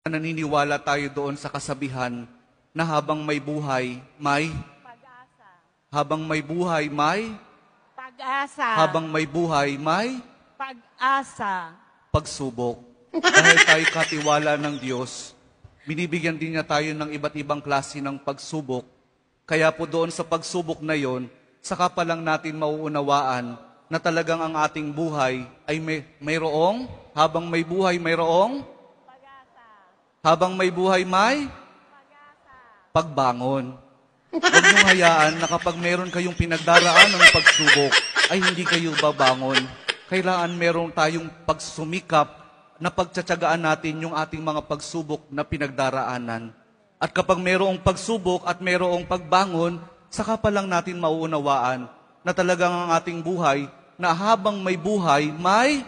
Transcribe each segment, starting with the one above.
Naniniwala tayo doon sa kasabihan na habang may buhay, may Pag-asa. habang may buhay, may Pag-asa. habang may buhay, may Pag-asa. pagsubok. Dahil tayo katiwala ng Diyos, binibigyan din niya tayo ng iba't ibang klase ng pagsubok. Kaya po doon sa pagsubok na yon, saka pa lang natin mauunawaan na talagang ang ating buhay ay mayroong, habang may buhay, mayroong, habang may buhay, may pagbangon. Huwag niyong hayaan na kapag meron kayong pinagdaraan ng pagsubok, ay hindi kayo babangon. Kailangan meron tayong pagsumikap na pagtsatsagaan natin yung ating mga pagsubok na pinagdaraanan. At kapag mayroong pagsubok at mayroong pagbangon, saka pa lang natin mauunawaan na talagang ang ating buhay, na habang may buhay, may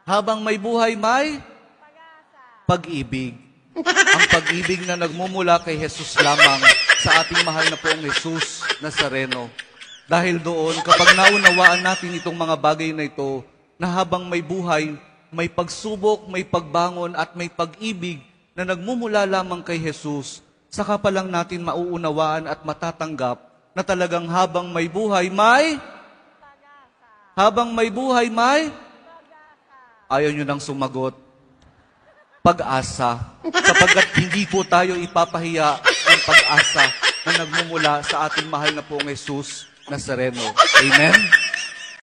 habang may buhay, may pag-ibig. Ang pag-ibig na nagmumula kay Jesus lamang sa ating mahal na poong Jesus Nazareno. Dahil doon, kapag naunawaan natin itong mga bagay na ito, na habang may buhay, may pagsubok, may pagbangon at may pag-ibig na nagmumula lamang kay Jesus, saka pa lang natin mauunawaan at matatanggap na talagang habang may buhay, may habang may buhay, may ayaw nyo nang sumagot. Pag-asa, sapagkat hindi po tayo ipapahiya ng pag-asa na nagmumula sa ating mahal na poong Jesus Nazareno. Amen?